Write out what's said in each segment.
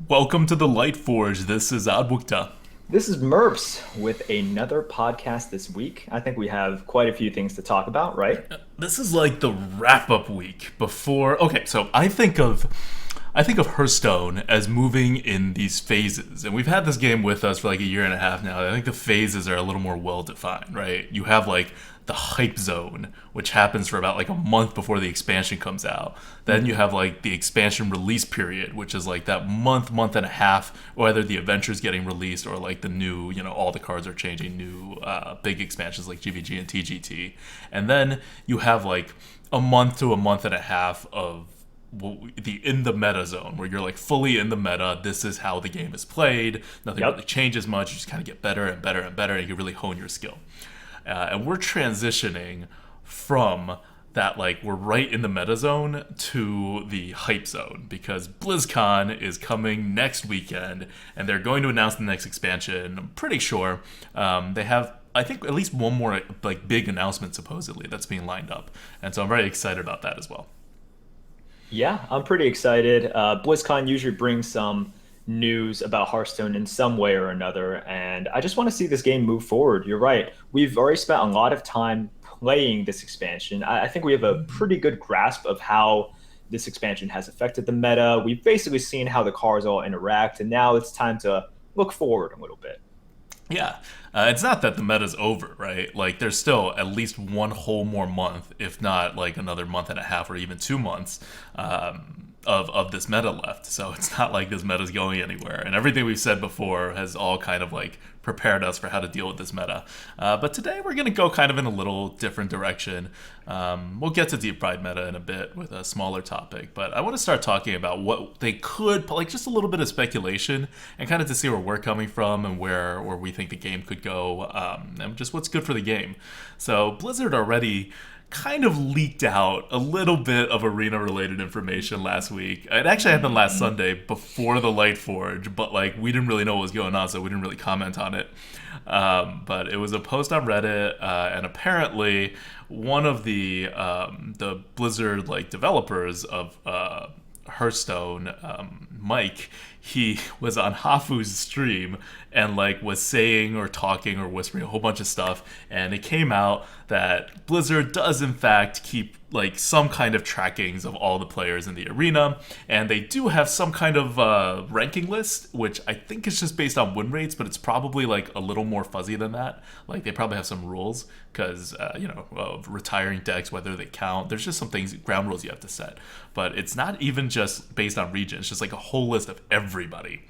Welcome to the Lightforge. This is ADWCTA. This is Merps with another podcast this week. I think we have quite a few things to talk about, right? This is like the wrap-up week before. Okay, so I think of Hearthstone as moving in these phases, and we've had this game with us for like a year and a half now. I think the phases are a little more well-defined, right? You have like the hype zone, which happens for about like a month before the expansion comes out. Then you have like the expansion release period, which is like that month and a half, whether the adventure's getting released or like the new, all the cards are changing, new big expansions like GVG and TGT. And then you have like a month to a month and a half of the in the meta zone, where you're like fully in the meta. This is how the game is played. Nothing Yep. really changes much. You just kind of get better and better and better, and you can really hone your skill. And we're transitioning from that, like, we're right in the meta zone to the hype zone, because BlizzCon is coming next weekend and they're going to announce the next expansion. I'm pretty sure they have, I think, at least one more like big announcement supposedly that's being lined up, and so I'm very excited about that as well. Yeah, I'm pretty excited. BlizzCon usually brings some news about Hearthstone in some way or another, and I just want to see this game move forward. You're right. We've already spent a lot of time playing this expansion. I think we have a pretty good grasp of how this expansion has affected the meta. We've basically seen how the cards all interact, and now it's time to look forward a little bit. Yeah, it's not that the meta's over, right? Like, there's still at least one whole more month, if not like another month and a half or even 2 months of this meta left. So it's not like this meta's going anywhere. And everything we've said before has all kind of like prepared us for how to deal with this meta. But today we're going to go kind of in a little different direction. We'll get to Deep Fried Meta in a bit with a smaller topic, but I want to start talking about what they could, like just a little bit of speculation, and kind of to see where we're coming from and where we think the game could go, and just what's good for the game. So Blizzard already kind of leaked out a little bit of arena related information last week. It actually happened last Sunday before the Lightforge, but like we didn't really know what was going on, so we didn't really comment on it. But it was a post on Reddit, and apparently one of the Blizzard like developers of Hearthstone, Mike, he was on Hafu's stream and like was saying or talking or whispering a whole bunch of stuff, and it came out that Blizzard does in fact keep like some kind of trackings of all the players in the arena, and they do have some kind of ranking list, which I think is just based on win rates, but it's probably like a little more fuzzy than that. Like they probably have some rules, because retiring decks, whether they count, there's just some things, ground rules you have to set, but it's not even just based on region. It's just like a whole list of everybody.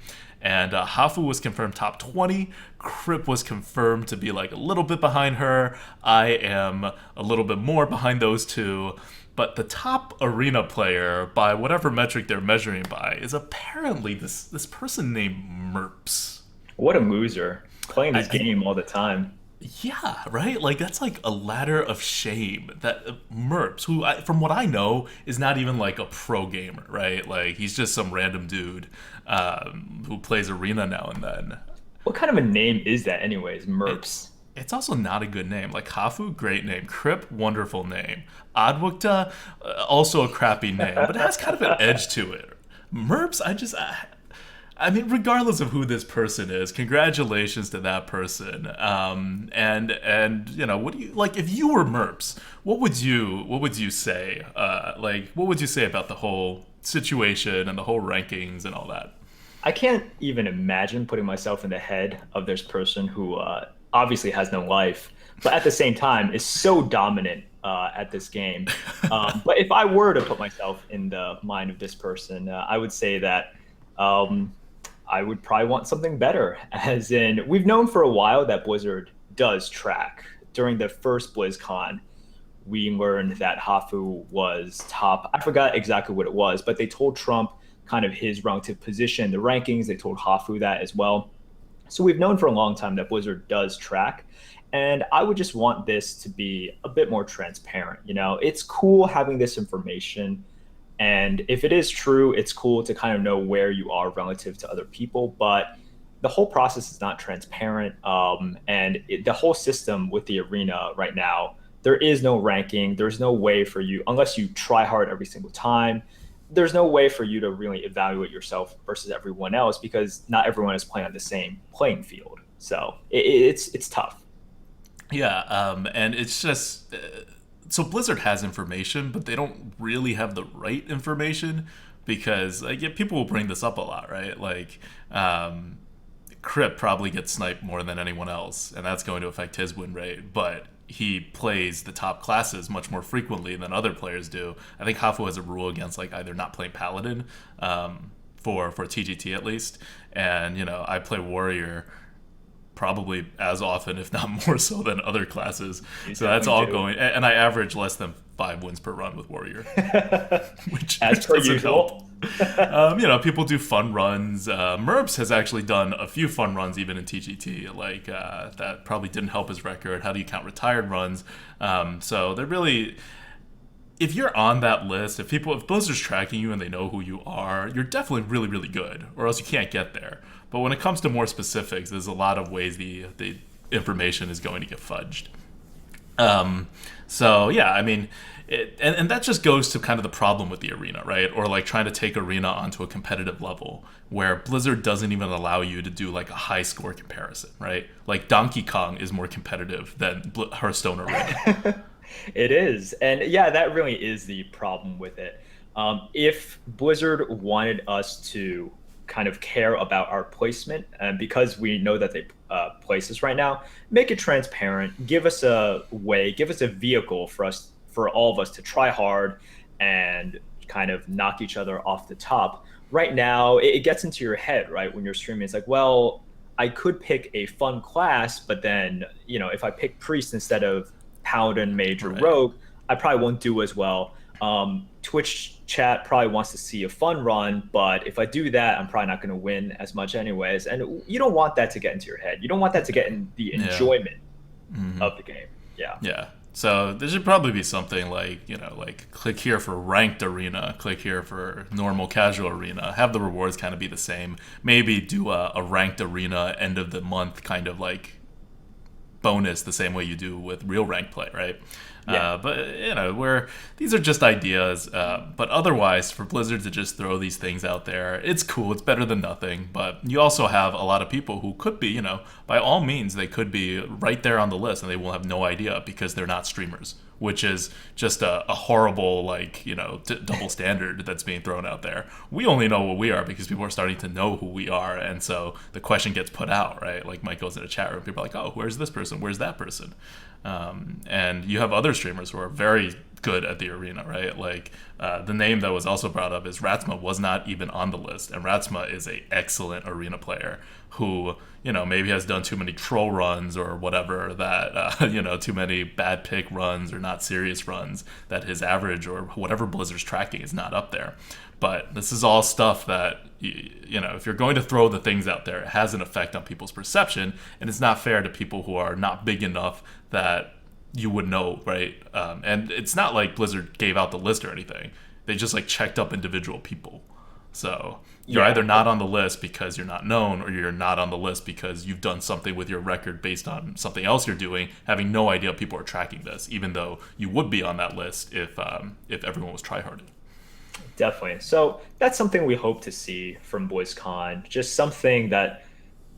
And Hafu was confirmed top 20. Crip was confirmed to be like a little bit behind her. I am a little bit more behind those two. But the top arena player, by whatever metric they're measuring by, is apparently this person named Merps. What a loser. Playing this I, game all the time. Yeah, right? Like, that's like a ladder of shame that Merps, who, from what I know, is not even like a pro gamer, right? Like, he's just some random dude who plays Arena now and then. What kind of a name is that, anyways? It, Merps. it's also not a good name. Like, Hafu, great name. Crip, wonderful name. Adwukta, also a crappy name, but it has kind of an edge to it. Merps, I mean, regardless of who this person is, congratulations to that person. And what do you like if you were Merps? What would you say? What would you say about the whole situation and the whole rankings and all that? I can't even imagine putting myself in the head of this person who obviously has no life, but at the same time is so dominant at this game. But if I were to put myself in the mind of this person, I would say that I would probably want something better. As in, we've known for a while that Blizzard does track. During the first BlizzCon, we learned that Hafu was top. I forgot exactly what it was, but they told Trump kind of his relative position in the rankings. They told Hafu that as well. So we've known for a long time that Blizzard does track. And I would just want this to be a bit more transparent. It's cool having this information. And if it is true, it's cool to kind of know where you are relative to other people. But the whole process is not transparent. The whole system with the arena right now, there is no ranking. There's no way for you, unless you try hard every single time. there's no way for you to really evaluate yourself versus everyone else because not everyone is playing on the same playing field. So it's tough. Yeah, and it's just so Blizzard has information, but they don't really have the right information because like, yeah, people will bring this up a lot, right? Like, Crip probably gets sniped more than anyone else, and that's going to affect his win rate. But he plays the top classes much more frequently than other players do. I think Hafu has a rule against like either not playing Paladin, for TGT at least, and I play Warrior probably as often, if not more so, than other classes. So that's all going, and I average less than 5 wins per run with Warrior, which As per doesn't usual. help. People do fun runs. Merps has actually done a few fun runs even in TGT, like that probably didn't help his record. How do you count retired runs? So they're really, if you're on that list, if Blizzard's tracking you and they know who you are, you're definitely really, really good, or else you can't get there. But when it comes to more specifics, there's a lot of ways the information is going to get fudged. So yeah, I mean, and that just goes to kind of the problem with the arena, right? Or like trying to take arena onto a competitive level where Blizzard doesn't even allow you to do like a high score comparison, right? Like Donkey Kong is more competitive than Hearthstone Arena. It is. And yeah, that really is the problem with it. If Blizzard wanted us to kind of care about our placement, and because we know that they place us right now, make it transparent, give us a way, give us a vehicle for all of us to try hard and kind of knock each other off the top. Right now, it gets into your head, right? When you're streaming, it's like, well, I could pick a fun class, but then, if I pick Priest instead of Paladin, Mage, or Right. Rogue, I probably won't do as well. Twitch chat probably wants to see a fun run, but if I do that, I'm probably not going to win as much anyways. And you don't want that to get into your head. You don't want that to get in the enjoyment of the game. Yeah. Yeah. So there should probably be something like, like click here for ranked arena, click here for normal casual arena. Have the rewards kind of be the same. Maybe do a ranked arena end of the month kind of like bonus the same way you do with real ranked play, right? Yeah. But where these are just ideas. But otherwise, for Blizzard to just throw these things out there, it's cool. It's better than nothing. But you also have a lot of people who could be, by all means, they could be right there on the list, and they will have no idea because they're not streamers, which is just a horrible double standard that's being thrown out there. We only know what we are because people are starting to know who we are, and so the question gets put out, right? Like Mike goes in a chat room, people are like, oh, where's this person? Where's that person? And you have other streamers who are very good at the arena, right? Like the name that was also brought up is Ratsma was not even on the list, and Ratsma is a excellent arena player who maybe has done too many troll runs or whatever that too many bad pick runs or not serious runs that his average or whatever Blizzard's tracking is not up there. But this is all stuff that if you're going to throw the things out there, it has an effect on people's perception, and it's not fair to people who are not big enough that you would know, right? And it's not like Blizzard gave out the list or anything. They just like checked up individual people. So you're either not on the list because you're not known, or you're not on the list because you've done something with your record based on something else you're doing, having no idea people are tracking this, even though you would be on that list if everyone was tryharding. Definitely. So that's something we hope to see from BlizzCon, just something that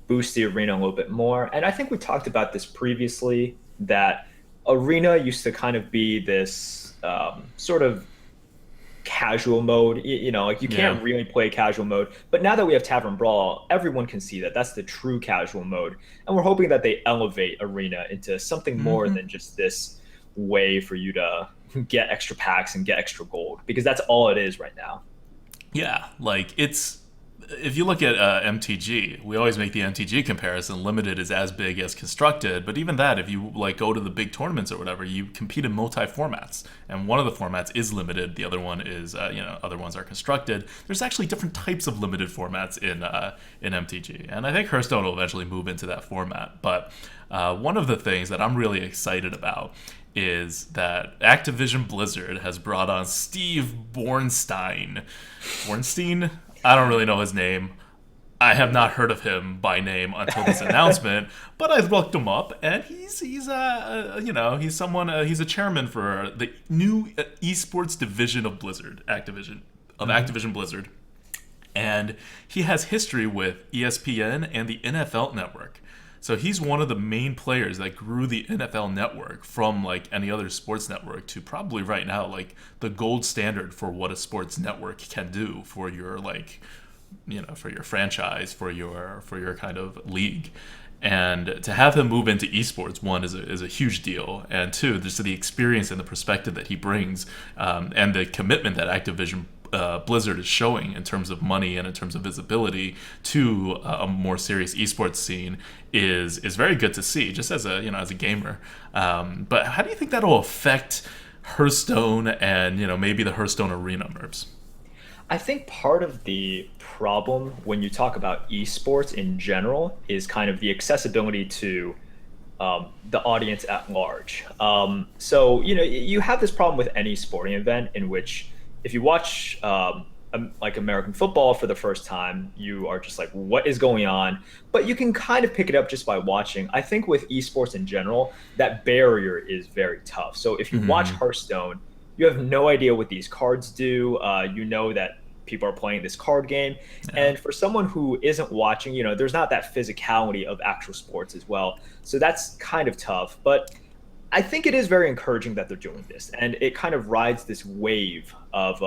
boosts the arena a little bit more. And I think we talked about this previously, that arena used to kind of be this sort of casual mode. Like you can't really play casual mode. But now that we have Tavern Brawl, everyone can see that that's the true casual mode. And we're hoping that they elevate arena into something more than just this way for you to get extra packs and get extra gold, because that's all it is right now. Yeah, like if you look at MTG, we always make the MTG comparison. Limited is as big as constructed, but even that, if you like go to the big tournaments or whatever, you compete in multi formats, and one of the formats is limited. The other one is other ones are constructed. There's actually different types of limited formats in MTG, and I think Hearthstone will eventually move into that format. But one of the things that I'm really excited about is that Activision Blizzard has brought on Steve Bornstein. Bornstein? I don't really know his name. I have not heard of him by name until this announcement, but I looked him up, and he's someone. He's a chairman for the new esports division of Blizzard, Activision. of Activision Blizzard. And he has history with ESPN and the NFL Network. So he's one of the main players that grew the NFL Network from like any other sports network to probably right now like the gold standard for what a sports network can do for your like, for your franchise, for your kind of league. And to have him move into esports, one, is a huge deal, and two, just the experience and the perspective that he brings, and the commitment that Activision Blizzard is showing in terms of money and in terms of visibility to a more serious esports scene is very good to see, just as a gamer. But how do you think that'll affect Hearthstone and maybe the Hearthstone arena, Merps? I think part of the problem when you talk about esports in general is kind of the accessibility to the audience at large. So, you have this problem with any sporting event in which if you watch like American football for the first time, you are just like, what is going on? But you can kind of pick it up just by watching. I think with esports in general, that barrier is very tough. So if you watch Hearthstone, you have no idea what these cards do. You know that people are playing this card game. Yeah. And for someone who isn't watching, there's not that physicality of actual sports as well. So that's kind of tough. But I think it is very encouraging that they're doing this. And it kind of rides this wave of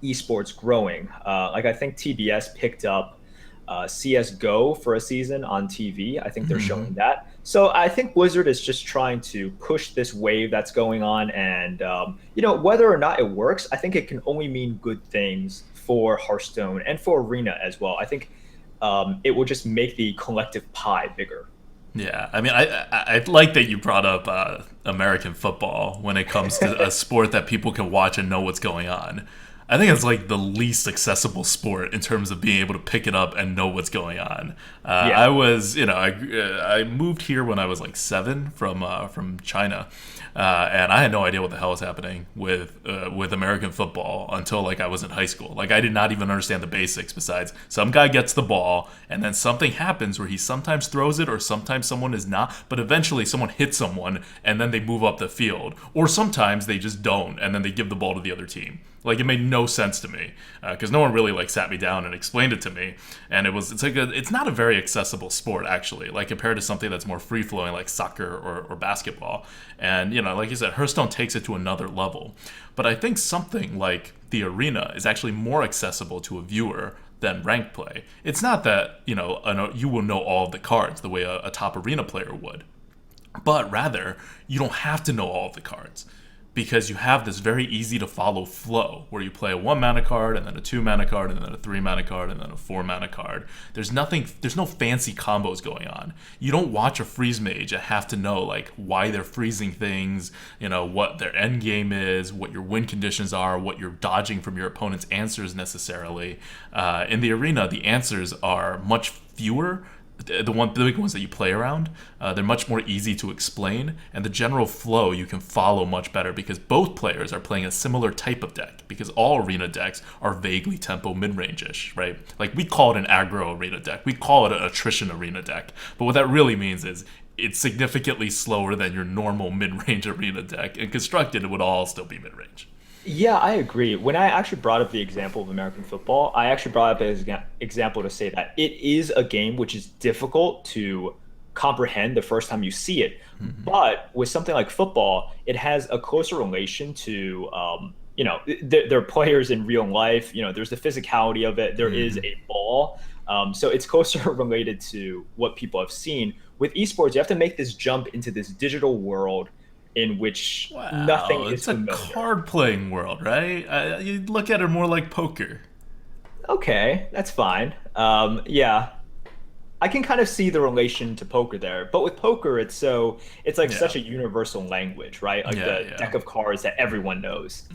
esports growing. Like I think TBS picked up CSGO for a season on TV. I think they're showing that. So I think Blizzard is just trying to push this wave that's going on. And, whether or not it works, I think it can only mean good things for Hearthstone and for Arena as well. I think it will just make the collective pie bigger. Yeah, I mean, I like that you brought up American football when it comes to a sport that people can watch and know what's going on. I think it's like the least accessible sport in terms of being able to pick it up and know what's going on. I was, I moved here when I was like 7 from China, and I had no idea what the hell was happening with American football until like I was in high school. Like I did not even understand the basics. Besides, some guy gets the ball and then something happens where he sometimes throws it or sometimes someone is not, but eventually someone hits someone and then they move up the field, or sometimes they just don't and then they give the ball to the other team. Like it made no sense to me because no one really like sat me down and explained it to me, and it's not a very accessible sport actually, like compared to something that's more free flowing like soccer or basketball. And like you said, Hearthstone takes it to another level. But I think something like the arena is actually more accessible to a viewer than ranked play. It's not that you will know all of the cards the way a top arena player would, but rather you don't have to know all of the cards, because you have this very easy to follow flow where you play a 1 mana card and then a 2 mana card and then a 3 mana card and then a 4 mana card. There's no fancy combos going on. You don't watch a freeze mage and have to know like why they're freezing things, what their end game is, what your win conditions are, what you're dodging from your opponent's answers necessarily. In the arena, the answers are much fewer. The big ones that you play around, they're much more easy to explain, and the general flow you can follow much better because both players are playing a similar type of deck, because all arena decks are vaguely tempo mid-range-ish, right? Like we call it an aggro arena deck, we call it an attrition arena deck, but what that really means is it's significantly slower than your normal mid-range arena deck, and constructed it would all still be mid-range. Yeah, I agree. When I actually brought up the example of American football, I actually brought up an example to say that it is a game which is difficult to comprehend the first time you see it. But with something like football, it has a closer relation to, they're players in real life. There's the physicality of it. There is a ball. So it's closer related to what people have seen. With esports, you have to make this jump into this digital world in which nothing is familiar. It's a card-playing world, right? You look at it more like poker. Okay, that's fine. Yeah, I can kind of see the relation to poker there. But with poker, it's such a universal language, right? Like the deck of cards that everyone knows.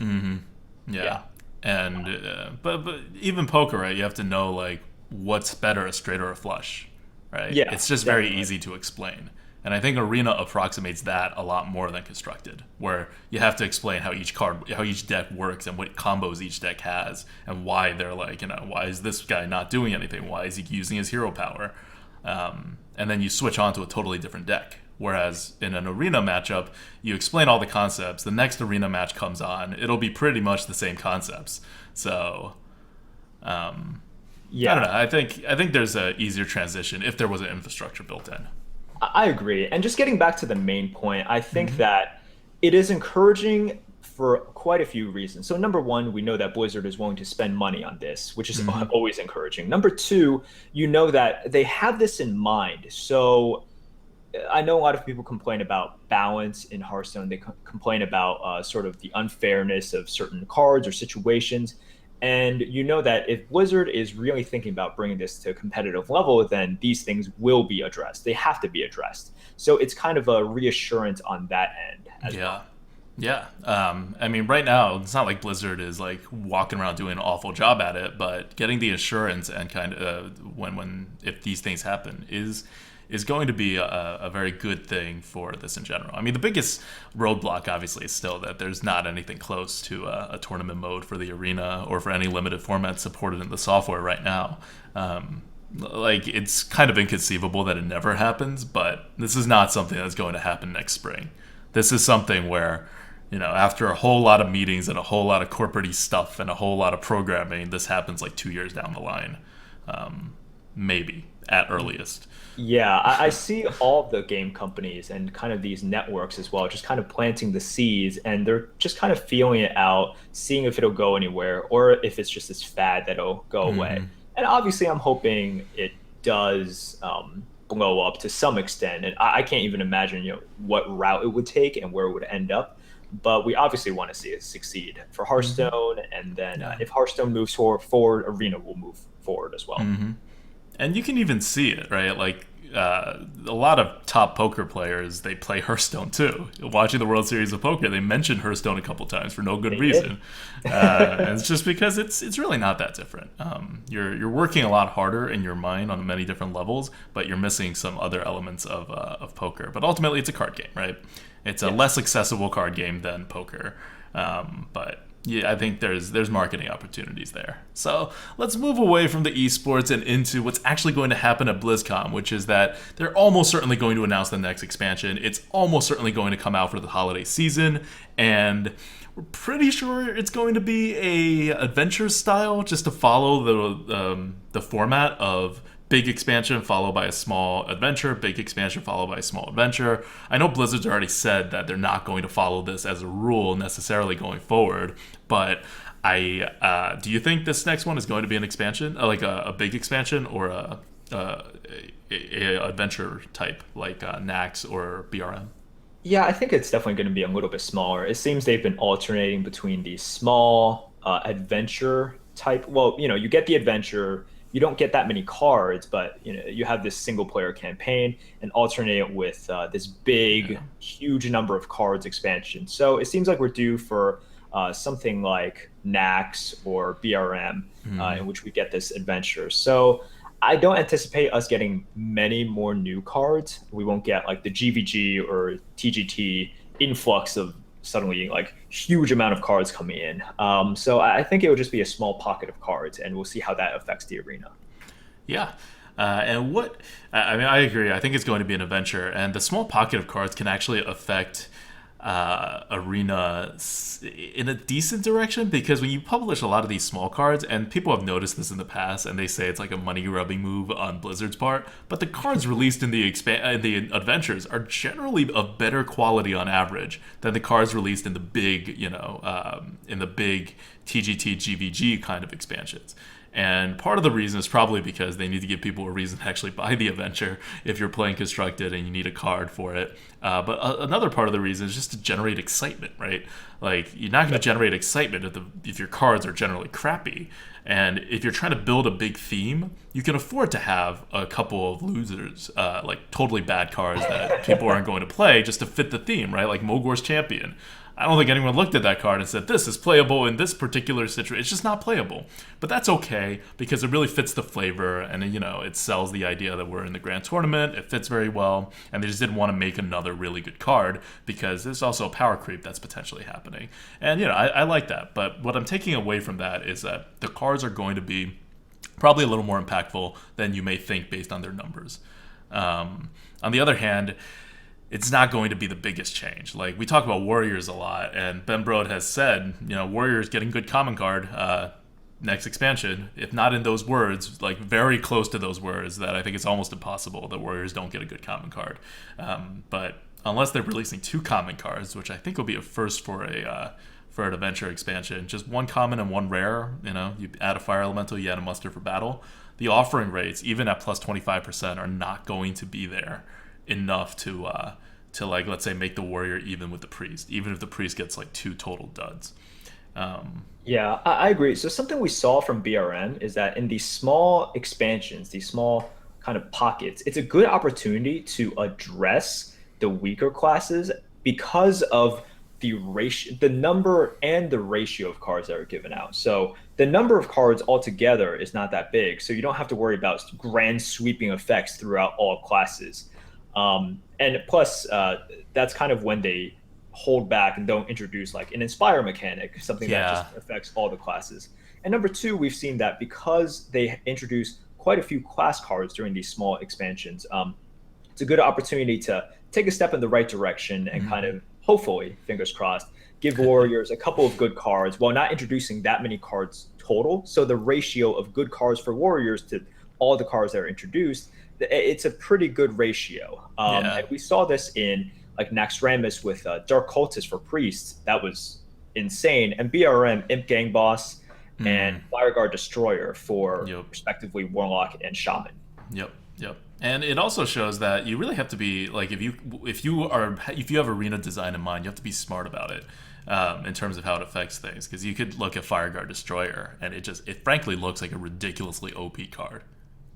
Yeah. And but even poker, right? You have to know like what's better, a straight or a flush, right? Yeah, it's just definitely very easy to explain. And I think Arena approximates that a lot more than Constructed, where you have to explain how each deck works and what combos each deck has, and why they're like, why is this guy not doing anything? Why is he using his hero power? And then you switch on to a totally different deck. Whereas in an Arena matchup, you explain all the concepts. The next Arena match comes on, it'll be pretty much the same concepts. So I don't Yeah, know. I think there's a easier transition if there was an infrastructure built in. I agree. And just getting back to the main point, I think Hmm. that it is encouraging for quite a few reasons. So, number one, we know that Blizzard is willing to spend money on this, which is Hmm. always encouraging. Number two, you know that they have this in mind. So, I know a lot of people complain about balance in Hearthstone. They complain about sort of the unfairness of certain cards or situations. And you know that if Blizzard is really thinking about bringing this to a competitive level, then these things will be addressed. They have to be addressed. So it's kind of a reassurance on that end as Yeah. well. Yeah. I mean, right now, it's not like Blizzard is like walking around doing an awful job at it, but getting the assurance and kind of when if these things happen is going to be a very good thing for this in general. I mean, the biggest roadblock, obviously, is still that there's not anything close to a tournament mode for the arena or for any limited format supported in the software right now. Like, it's kind of inconceivable that it never happens, but this is not something that's going to happen next spring. This is something where, after a whole lot of meetings and a whole lot of corporate stuff and a whole lot of programming, this happens like 2 years down the line, maybe at earliest. Yeah, I see all the game companies and kind of these networks as well, just kind of planting the seeds, and they're just kind of feeling it out, seeing if it'll go anywhere or if it's just this fad that'll go away. Hmm. And obviously, I'm hoping it does blow up to some extent. And I can't even imagine, what route it would take and where it would end up. But we obviously want to see it succeed for Hmm. Hearthstone, and then Yeah. if Hearthstone moves forward, Arena will move forward as well. Hmm. And you can even see it, right? Like a lot of top poker players, they play Hearthstone too. Watching the World Series of Poker, they mention Hearthstone a couple times for no good They did. reason, and it's just because it's really not that different. You're working a lot harder in your mind on many different levels, but you're missing some other elements of poker. But ultimately, it's a card game, right? It's a Yes. less accessible card game than poker, but yeah, I think there's marketing opportunities there. So let's move away from the esports and into what's actually going to happen at BlizzCon, which is that they're almost certainly going to announce the next expansion. It's almost certainly going to come out for the holiday season, and we're pretty sure it's going to be a adventure style, just to follow the format of big expansion followed by a small adventure, big expansion followed by a small adventure. I know Blizzard's already said that they're not going to follow this as a rule necessarily going forward, but do you think this next one is going to be an expansion, like a big expansion, or a adventure type like Nax or BRM? Yeah, I think it's definitely going to be a little bit smaller. It seems they've been alternating between these small adventure type. Well, you get the adventure, you don't get that many cards, but you have this single player campaign and alternate it with this Yeah. big, huge number of cards expansion. So it seems like we're due for something like Nax or BRM, Hmm. in which we get this adventure. So I don't anticipate us getting many more new cards. We won't get like the GVG or TGT influx of suddenly like huge amount of cards coming in. So I think it will just be a small pocket of cards, and we'll see how that affects the arena. Yeah. And I mean, I agree. I think it's going to be an adventure, and the small pocket of cards can actually affect Arena in a decent direction, because when you publish a lot of these small cards, and people have noticed this in the past, and they say it's like a money grubbing move on Blizzard's part, but the cards released in the adventures are generally of better quality on average than the cards released in the big, in the big TGT GVG kind of expansions. And part of the reason is probably because they need to give people a reason to actually buy the adventure if you're playing constructed and you need a card for it. But another part of the reason is just to generate excitement, right? Like, you're not going to Yep. generate excitement if your cards are generally crappy. And if you're trying to build a big theme, you can afford to have a couple of losers, like totally bad cards that people aren't going to play just to fit the theme, right? Like Mogor's Champion. I don't think anyone looked at that card and said, this is playable in this particular situation. It's just not playable. But that's okay, because it really fits the flavor, and it sells the idea that we're in the grand tournament. It fits very well, and they just didn't want to make another really good card, because there's also a power creep that's potentially happening. And I like that. But what I'm taking away from that is that the cards are going to be probably a little more impactful than you may think based on their numbers. On the other hand, it's not going to be the biggest change. Like, we talk about Warriors a lot, and Ben Brode has said, Warriors getting good common card. next expansion, if not in those words, like very close to those words, that I think it's almost impossible that Warriors don't get a good common card. But unless they're releasing 2 common cards, which I think will be a first for an adventure expansion, just 1 common and 1 rare. You add a fire elemental, you add a muster for battle. The offering rates, even at plus 25%, are not going to be there enough to like, let's say, make the warrior even with the priest, even if the priest gets like 2 total duds. Yeah, I agree. So something we saw from BRM is that in these small expansions, these small kind of pockets, it's a good opportunity to address the weaker classes because of the ratio, the number and the ratio of cards that are given out. So the number of cards altogether is not that big, so you don't have to worry about grand sweeping effects throughout all classes. And plus, that's kind of when they hold back and don't introduce like an inspire mechanic, something that just affects all the classes. And number 2, we've seen that because they introduce quite a few class cards during these small expansions, it's a good opportunity to take a step in the right direction and kind of, hopefully, fingers crossed, give Warriors a couple of good cards while not introducing that many cards total. So the ratio of good cards for Warriors to all the cards that are introduced, it's a pretty good ratio. And we saw this in like Naxxramas with Dark Cultist for Priests. That was insane. And BRM, Imp Gang Boss, and Fireguard Destroyer for respectively Warlock and Shaman. Yep. And it also shows that you really have to be like, if you have arena design in mind, you have to be smart about it in terms of how it affects things. Because you could look at Fireguard Destroyer and it frankly looks like a ridiculously OP card,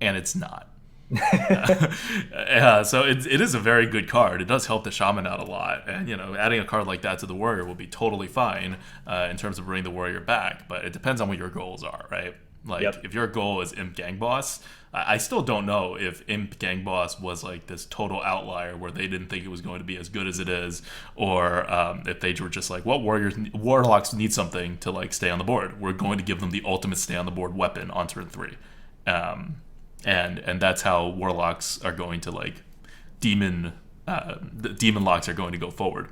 and it's not. So it is a very good card. It does help the Shaman out a lot, and adding a card like that to the Warrior will be totally fine in terms of bringing the Warrior back. But it depends on what your goals are, right? Like if your goal is Imp Gang Boss, I still don't know if Imp Gang Boss was like this total outlier where they didn't think it was going to be as good as it is, or if they were just like, well, Warlocks need something to like stay on the board. We're going to give them the ultimate stay on the board weapon on turn 3. And that's how Warlocks are going to like the demon locks are going to go forward.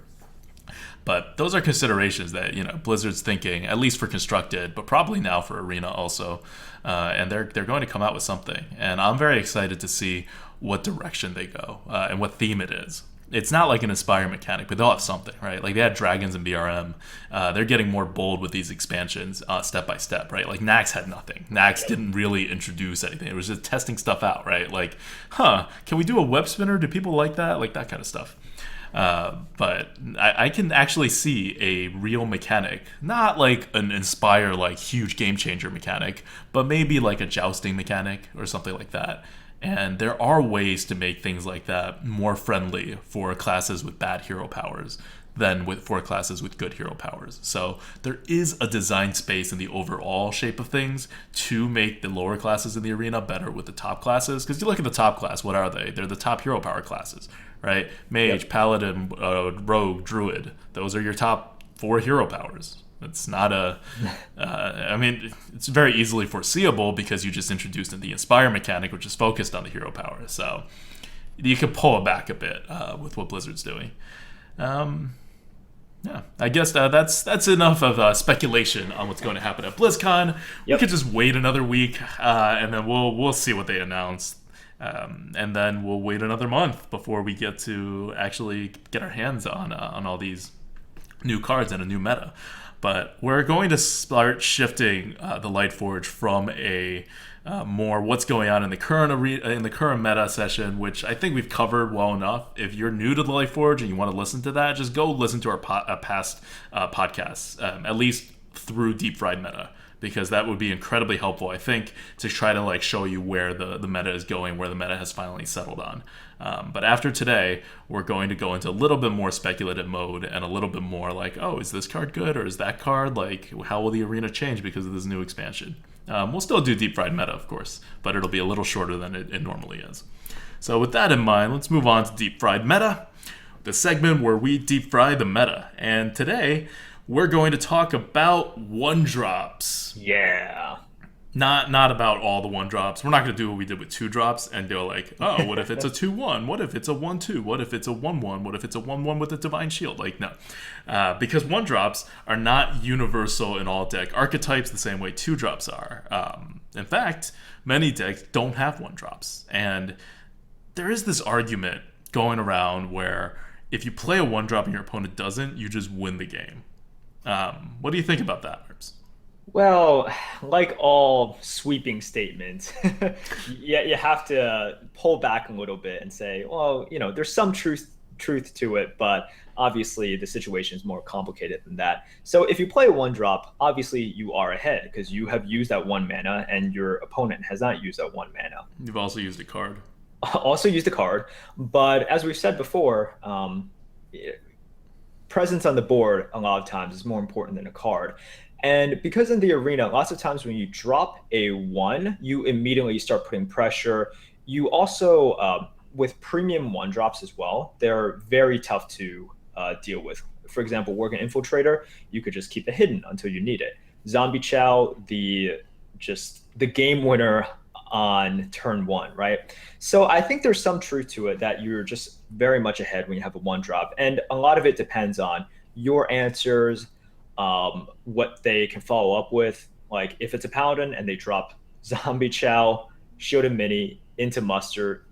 But those are considerations that Blizzard's thinking, at least for Constructed, but probably now for Arena also, and they're going to come out with something. And I'm very excited to see what direction they go and what theme it is. It's not like an Inspire mechanic, but they'll have something, right? Like they had dragons in BRM. They're getting more bold with these expansions step by step, right? Like Nax had nothing. Nax didn't really introduce anything. It was just testing stuff out, right? Like, can we do a web spinner? Do people like that? Like that kind of stuff. But I can actually see a real mechanic, not like an Inspire, like huge game changer mechanic, but maybe like a jousting mechanic or something like that. And there are ways to make things like that more friendly for classes with bad hero powers than for classes with good hero powers. So there is a design space in the overall shape of things to make the lower classes in the arena better with the top classes. Because you look at the top class, what are they? They're the top hero power classes, right? Mage, Paladin, Rogue, Druid. Those are your top 4 hero powers. It's not it's very easily foreseeable because you just introduced in the Inspire mechanic, which is focused on the hero power. So you can pull it back a bit with what Blizzard's doing. I guess that's enough of speculation on what's going to happen at BlizzCon. We could just wait another week, and then we'll see what they announce. And then we'll wait another month before we get to actually get our hands on all these new cards and a new meta. But we're going to start shifting the Lightforge from a more what's going on in the current meta session, which I think we've covered well enough. If you're new to the Lightforge and you want to listen to that, just go listen to our past podcasts, at least through Deep Fried Meta, because that would be incredibly helpful, I think, to try to like show you where the meta is going, where the meta has finally settled on. But after today, we're going to go into a little bit more speculative mode and a little bit more like, oh, is this card good or is that card? Like, how will the arena change because of this new expansion? We'll still do Deep Fried Meta, of course, but it'll be a little shorter than it normally is. So with that in mind, let's move on to Deep Fried Meta, the segment where we deep fry the meta. And today, we're going to talk about one drops. Yeah. Not about all the one drops. We're not going to do what we did with two drops and go like, oh, what if it's a 2/1? What if it's a 1/2? What if it's a 1/1? What if it's a 1/1 with a divine shield? Like, no, because one drops are not universal in all deck archetypes the same way two drops are. In fact, many decks don't have one drops, and there is this argument going around where if you play a one drop and your opponent doesn't, you just win the game. What do you think about that, Merps? Well, like all sweeping statements, yeah, you have to pull back a little bit and say, well, there's some truth to it, but obviously the situation is more complicated than that. So if you play a one drop, obviously you are ahead because you have used that one mana and your opponent has not used that one mana. You've also used a card. Also used a card, but as we've said before, presence on the board a lot of times is more important than a card. And because in the arena, lots of times when you drop a one, you immediately start putting pressure. You also, with premium one drops as well, they're very tough to deal with. For example, Worgen Infiltrator, you could just keep it hidden until you need it. Zombie Chow, the game winner on turn one, right? So I think there's some truth to it that you're just very much ahead when you have a one drop. And a lot of it depends on your answers, what they can follow up with. Like if it's a paladin and they drop Zombie Chow, Shielded Mini into Muster,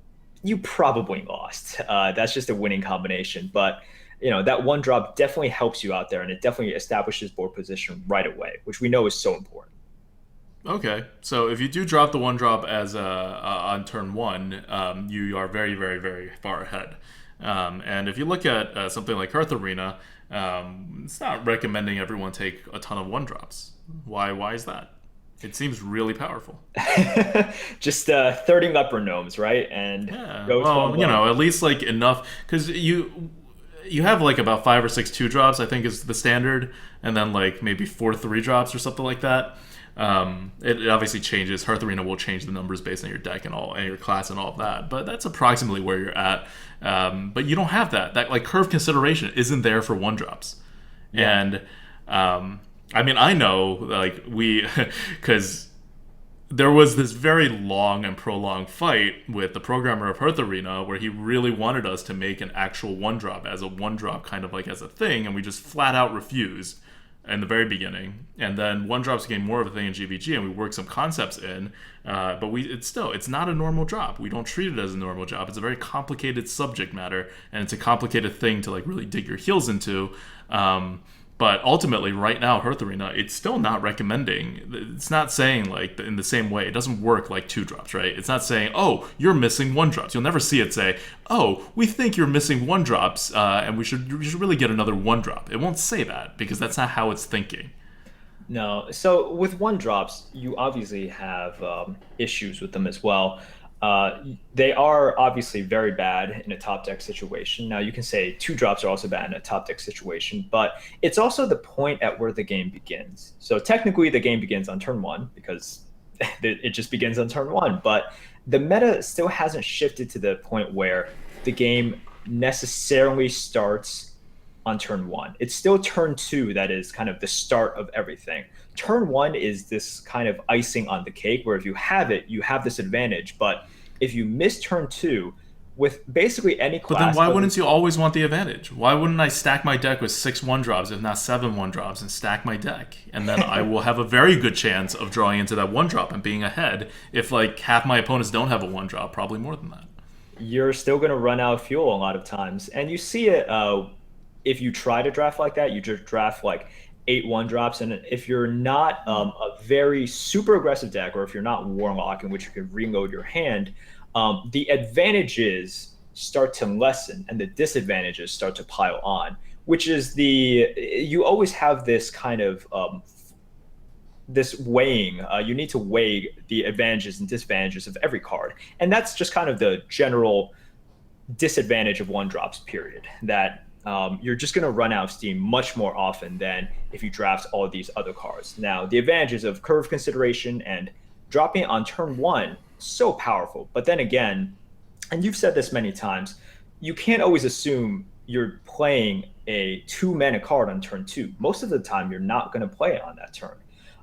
you probably lost. That's just a winning combination. But that one drop definitely helps you out there, and it definitely establishes board position right away, which we know is so important. Okay, so if you do drop the one drop as on turn one, you are very, very, very far ahead. And if you look at something like Hearth Arena, it's not recommending everyone take a ton of one drops. Why is that? It seems really powerful. Just 30 leper gnomes, right? And Yeah, go well, at least like enough, because you have like about 5 or 6 two drops, I think is the standard, and then like maybe 4 3 drops or something like that. It obviously changes. Hearth Arena will change the numbers based on your deck and your class and all of that, but that's approximately where you're at. But you don't have that. That like curve consideration isn't there for one drops. Yeah. And I mean, I know like because there was this very long and prolonged fight with the programmer of Hearth Arena where he really wanted us to make an actual one drop as a one drop kind of like as a thing, and we just flat out refused in the very beginning, and then one drops became more of a thing in GVG, and we worked some concepts in, but it's not a normal drop. We don't treat it as a normal job. It's a very complicated subject matter, and it's a complicated thing to like really dig your heels into. But ultimately, right now, Hearth Arena, it's still not recommending. It's not saying like in the same way. It doesn't work like two drops, right? It's not saying, oh, you're missing one drops. You'll never see it say, oh, we think you're missing one drops, and you should really get another one drop. It won't say that because that's not how it's thinking. No. So with one drops, you obviously have issues with them as well. They are obviously very bad in a top deck situation. Now you can say two drops are also bad in a top deck situation, but it's also the point at where the game begins. So technically the game begins on turn one because it just begins on turn one, but the meta still hasn't shifted to the point where the game necessarily starts on turn one. It's still turn two that is kind of the start of everything. Turn one is this kind of icing on the cake where if you have it, you have this advantage. But if you miss turn two with basically any class... But then why wouldn't you always want the advantage? Why wouldn't I stack my deck with 6 one drops, if not 7 one drops, and stack my deck? And then I will have a very good chance of drawing into that one drop and being ahead if like half my opponents don't have a one drop, probably more than that. You're still going to run out of fuel a lot of times. And you see it if you try to draft like that, you just draft like 8 one drops, and if you're not a very super aggressive deck, or if you're not Warlock, in which you can reload your hand, the advantages start to lessen and the disadvantages start to pile on. Which is you always have this kind of this weighing. You need to weigh the advantages and disadvantages of every card, and that's just kind of the general disadvantage of one drops. Period. That. You're just going to run out of steam much more often than if you draft all of these other cards. Now, the advantages of curve consideration and dropping it on turn one, so powerful. But then again, and you've said this many times, you can't always assume you're playing a 2 mana card on turn two. Most of the time, you're not going to play it on that turn.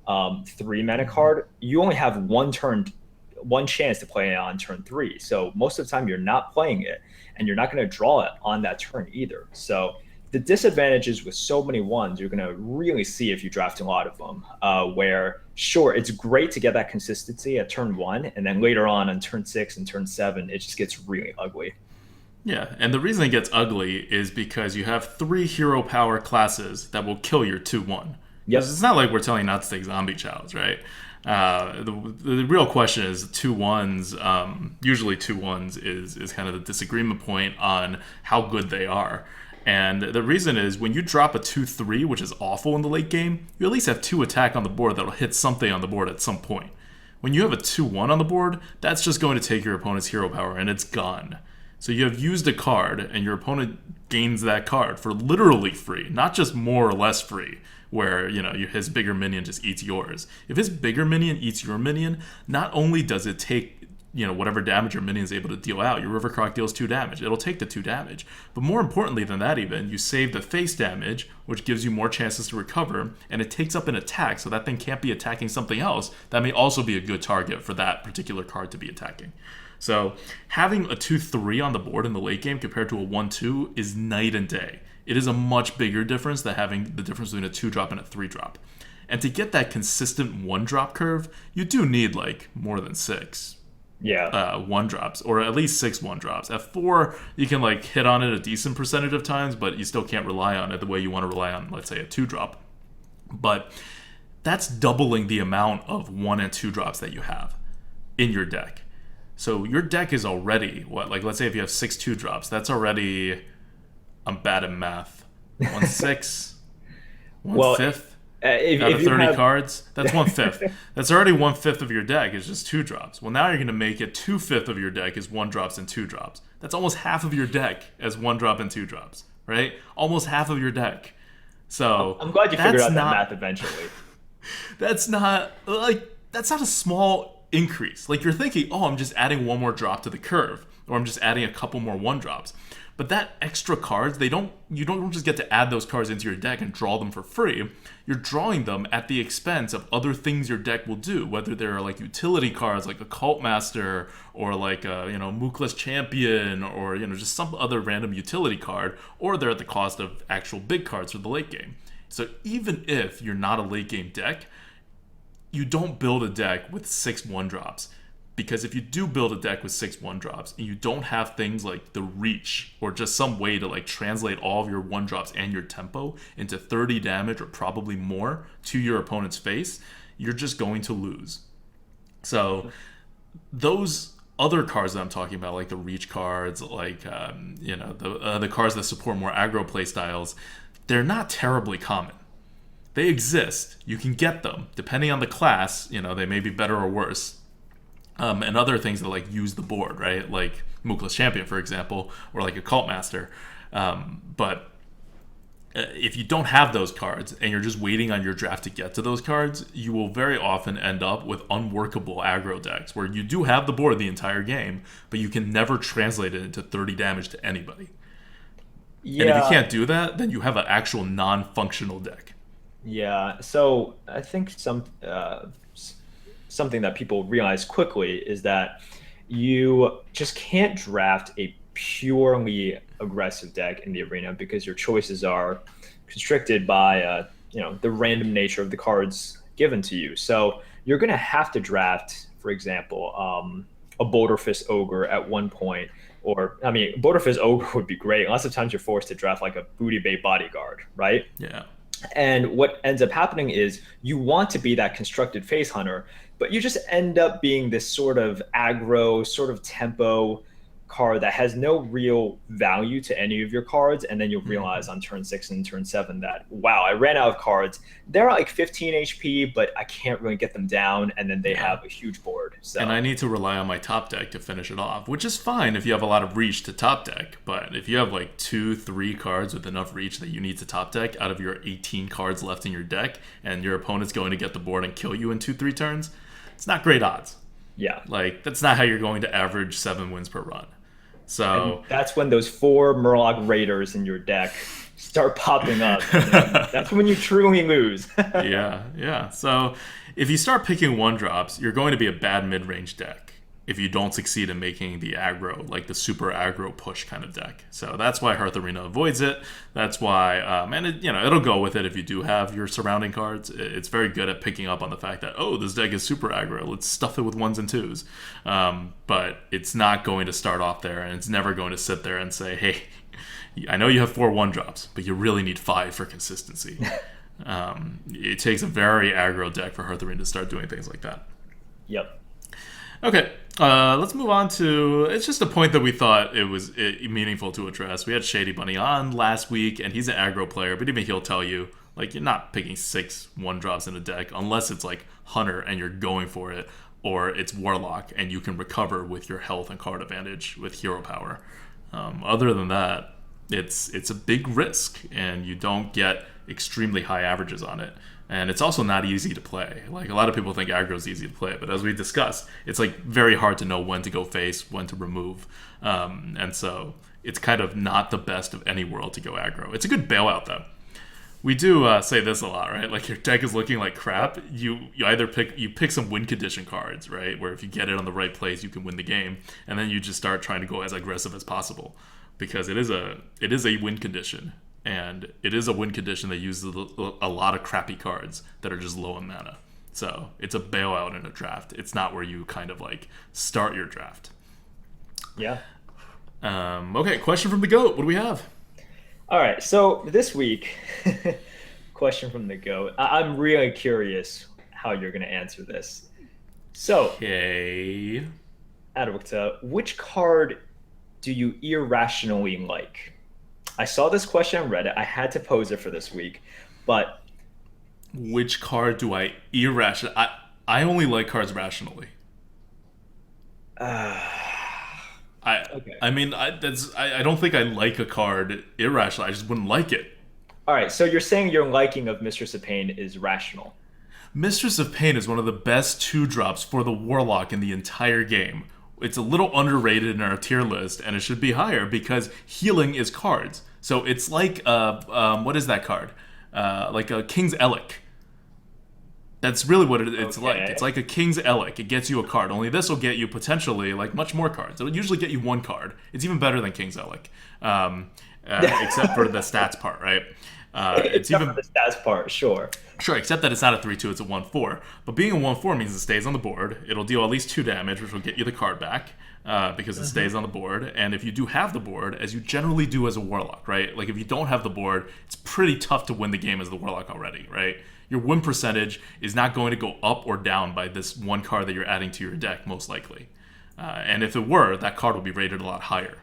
3 mana card, you only have one chance to play it on turn 3. So most of the time you're not playing it, and you're not going to draw it on that turn either. So the disadvantages with so many ones, you're going to really see if you draft a lot of them, where sure, it's great to get that consistency at turn 1, and then later on turn 6 and turn 7, it just gets really ugly. Yeah, and the reason it gets ugly is because you have 3 hero power classes that will kill your 2/1. Yep. It's not like we're telling you not to take zombie chows, right? The real question is 2/1s. Usually 2/1s is kind of the disagreement point on how good they are. And the reason is when you drop a 2/3, which is awful in the late game, you at least have 2 attack on the board that'll hit something on the board at some point. When you have a 2/1 on the board, that's just going to take your opponent's hero power and it's gone. So you have used a card, and your opponent gains that card for literally free, not just more or less free, where his bigger minion just eats yours. If his bigger minion eats your minion, not only does it take whatever damage your minion is able to deal out, your River Croc deals 2 damage. It'll take the 2 damage, but more importantly than that, even you save the face damage, which gives you more chances to recover, and it takes up an attack, so that thing can't be attacking something else that may also be a good target for that particular card to be attacking. So having a 2/3 on the board in the late game compared to a 1/2 is night and day. It is a much bigger difference than having the difference between a 2-drop and a 3-drop. And to get that consistent 1-drop curve, you do need more than 6 1-drops, or at least 6 1-drops. At 4, you can hit on it a decent percentage of times, but you still can't rely on it the way you want to rely on, let's say, a 2-drop. But that's doubling the amount of 1 and 2-drops that you have in your deck. So your deck is already, let's say if you have 6 2-drops, that's already, I'm bad at math, 1/6, 1/5 out of 30 cards. That's 1/5. That's already 1/5 of your deck is just 2-drops. Well, now you're going to make it 2/5 of your deck is 1-drops and 2-drops. That's almost half of your deck as 1-drop and 2-drops, right? Almost half of your deck. So I'm glad you figured out that math eventually. That's not a small increase. You're thinking, oh, I'm just adding 1 more drop to the curve, or I'm just adding a couple more 1-drops. But that extra cards, you don't just get to add those cards into your deck and draw them for free. You're drawing them at the expense of other things your deck will do, whether they're utility cards like a Cult Master, or Mookless Champion, or just some other random utility card, or they're at the cost of actual big cards for the late game. So even if you're not a late game deck, you don't build a deck with 6 1-drops, because if you do build a deck with 6 1-drops and you don't have things like the reach or just some way to translate all of your 1-drops and your tempo into 30 damage or probably more to your opponent's face, you're just going to lose. So those other cards that I'm talking about, like the reach cards, the cards that support more aggro play styles, they're not terribly common. They exist. You can get them. Depending on the class, they may be better or worse. And other things that use the board, right? Like Mookless Champion, for example, or a Cult Master. But if you don't have those cards and you're just waiting on your draft to get to those cards, you will very often end up with unworkable aggro decks where you do have the board the entire game, but you can never translate it into 30 damage to anybody. Yeah. And if you can't do that, then you have an actual non-functional deck. Yeah, so I think something that people realize quickly is that you just can't draft a purely aggressive deck in the arena because your choices are constricted by the random nature of the cards given to you. So you're going to have to draft, for example, a Boulder Fist Ogre at one point. Or, Boulder Fist Ogre would be great. Lots of times you're forced to draft a Booty Bay Bodyguard, right? Yeah. And what ends up happening is you want to be that constructed face hunter, but you just end up being this sort of aggro, sort of tempo card that has no real value to any of your cards. And then you'll realize on turn 6 and turn 7 that, wow, I ran out of cards. They're 15 HP, but I can't really get them down. And then they have a huge board. So. And I need to rely on my top deck to finish it off, which is fine if you have a lot of reach to top deck. But if you have 2-3 cards with enough reach that you need to top deck out of your 18 cards left in your deck, and your opponent's going to get the board and kill you in 2-3 turns, it's not great odds. Yeah. That's not how you're going to average 7 wins per run. So and that's when those 4 Murloc Raiders in your deck start popping up. That's when you truly lose. Yeah. So if you start picking one drops, you're going to be a bad mid range deck if you don't succeed in making the aggro, like the super aggro push kind of deck. So that's why Hearth Arena avoids it. That's why, and it'll go with it if you do have your surrounding cards. It's very good at picking up on the fact that, oh, this deck is super aggro. Let's stuff it with 1s and 2s. But it's not going to start off there, and it's never going to sit there and say, hey, I know you have 4 1-drops, but you really need 5 for consistency. It takes a very aggro deck for Hearth Arena to start doing things like that. Yep. Okay, let's move on to... It's just a point that we thought it was meaningful to address. We had Shady Bunny on last week, and he's an aggro player, but even he'll tell you, like, you're not picking 6 1-drops in a deck unless it's, like, Hunter and you're going for it, or it's Warlock and you can recover with your health and card advantage with hero power. Other than that, it's a big risk, and you don't get extremely high averages on it. And it's also not easy to play. Like, a lot of people think aggro is easy to play, but as we discussed, it's like very hard to know when to go face, when to remove. And so it's kind of not the best of any world to go aggro. It's a good bailout, though. We do say this a lot, right? Like, your deck is looking like crap. You either pick some win condition cards, right? Where if you get it on the right place, you can win the game. And then you just start trying to go as aggressive as possible. Because it is a win condition. And it is a win condition that uses a lot of crappy cards that are just low in mana. So it's a bailout in a draft. It's not where you kind of like start your draft. Yeah. Okay, question from the GOAT. What do we have? All right, so this week, question from the GOAT. I'm really curious how you're going to answer this. So, okay. ADWCTA, which card do you irrationally like? I saw this question on Reddit. I had to pose it for this week, but which card do I irrationally? I only like cards rationally. okay. I mean, I don't think I like a card irrationally. I just wouldn't like it. All right, so you're saying your liking of Mistress of Pain is rational. Mistress of Pain is one of the best 2-drops for the Warlock in the entire game. It's a little underrated in our tier list, and it should be higher because healing is cards. So it's like, what is that card? Like a King's Elic. That's really what it's like. It's like a King's Elic. It gets you a card. Only this will get you potentially like much more cards. It'll usually get you 1 card. It's even better than King's Elic, except for the stats part, right? It's even for the stats part, sure. Sure, except that it's not a 3/2, it's a 1/4. But being a 1/4 means it stays on the board. It'll deal at least 2 damage, which will get you the card back, because it stays on the board. And if you do have the board, as you generally do as a Warlock, right? Like, if you don't have the board, it's pretty tough to win the game as the Warlock already, right? Your win percentage is not going to go up or down by this 1 card that you're adding to your deck, most likely. And if it were, that card would be rated a lot higher.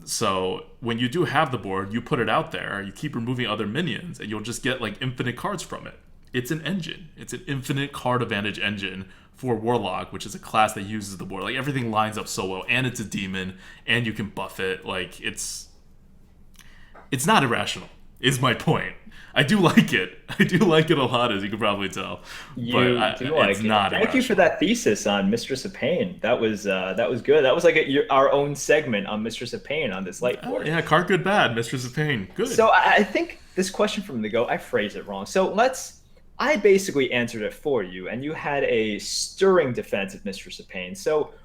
So when you do have the board, you put it out there, you keep removing other minions, and you'll just get like infinite cards from it. It's an engine. It's an infinite card advantage engine for Warlock, which is a class that uses the board. Like, everything lines up so well, and it's a demon, and you can buff it. Like, it's not irrational, is my point. I do like it. I do like it a lot, as you can probably tell. It's not. Thank you for that thesis on Mistress of Pain. That was good. That was like our own segment on Mistress of Pain on this Lightforge. Yeah, card good, bad. Mistress of Pain, good. So I think this question from the GOAT, I phrased it wrong. So I basically answered it for you, and you had a stirring defense of Mistress of Pain. So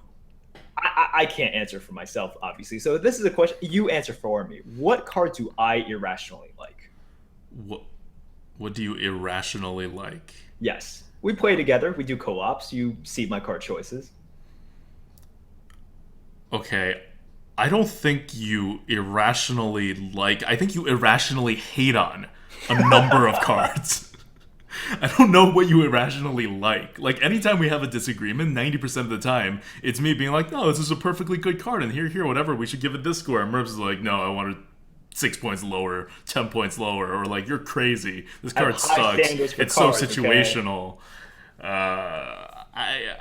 I can't answer for myself, obviously. So this is a question you answer for me. What card do I irrationally like? What do you irrationally like? Yes. We play together. We do co-ops. You see my card choices. Okay. I don't think you irrationally like... I think you irrationally hate on a number of cards. I don't know what you irrationally like. Like, anytime we have a disagreement, 90% of the time, it's me being like, no, this is a perfectly good card, and here, whatever, we should give it this score. And Merps is like, no, I want it 6 points lower, 10 points lower, or like, you're crazy. This card sucks. It's so situational. Okay. I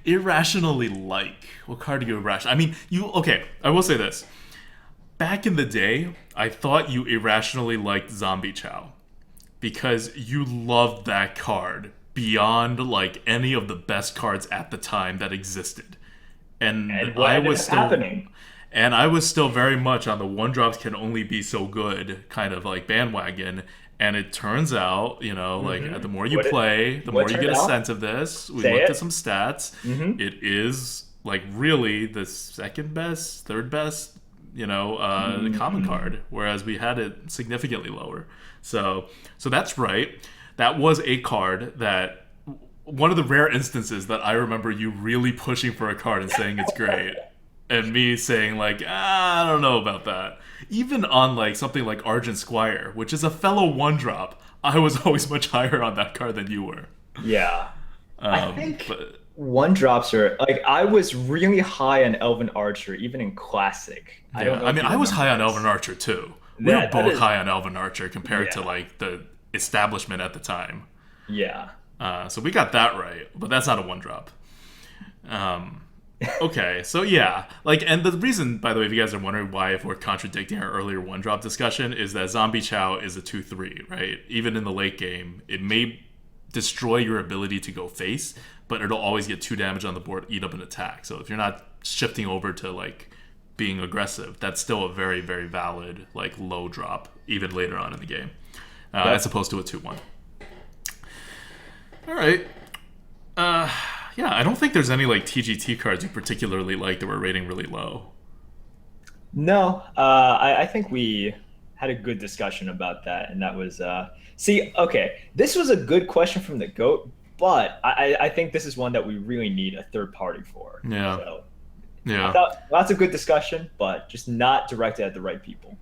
irrationally like. What card do you irrationally? I mean, okay, I will say this. Back in the day, I thought you irrationally liked Zombie Chow because you loved that card beyond like any of the best cards at the time that existed. And I was still happening. And I was still very much on the 1-drops can only be so good kind of like bandwagon. And it turns out, like the more you What it- play, the what more you turned get a out? sense of this. We Say looked it. at some stats. It is like really the second best, third best, the common card, whereas we had it significantly lower. So that's right. That was a card that one of the rare instances that I remember you really pushing for a card and saying it's great, and me saying like, I don't know about that. Even on like something like Argent Squire, which is a fellow one drop, I was always much higher on that card than you were. Yeah. I think But one drops are like I was really high on Elven Archer, even in Classic. I don't yeah, know I if mean, you I was remember high on this. Elven Archer too. We were That both is, high on Elven Archer compared to yeah, like the establishment at the time. yeah. So we got that right, but that's not a one drop. Okay, so yeah, like, and the reason, by the way, if you guys are wondering why, if we're contradicting our earlier one drop discussion, is that Zombie Chow is a 2/3, right? Even in the late game, it may destroy your ability to go face, but it'll always get 2 damage on the board, eat up an attack. So if you're not shifting over to like being aggressive, that's still a very, very valid like low drop, even later on in the game, as opposed to a 2/1. All right. Yeah, I don't think there's any like TGT cards you particularly like that were rating really low. No, I think we had a good discussion about that, and that was see, okay, this was a good question from the GOAT, but I think this is one that we really need a third party for. Yeah. So I Yeah. thought lots of good discussion, but just not directed at the right people.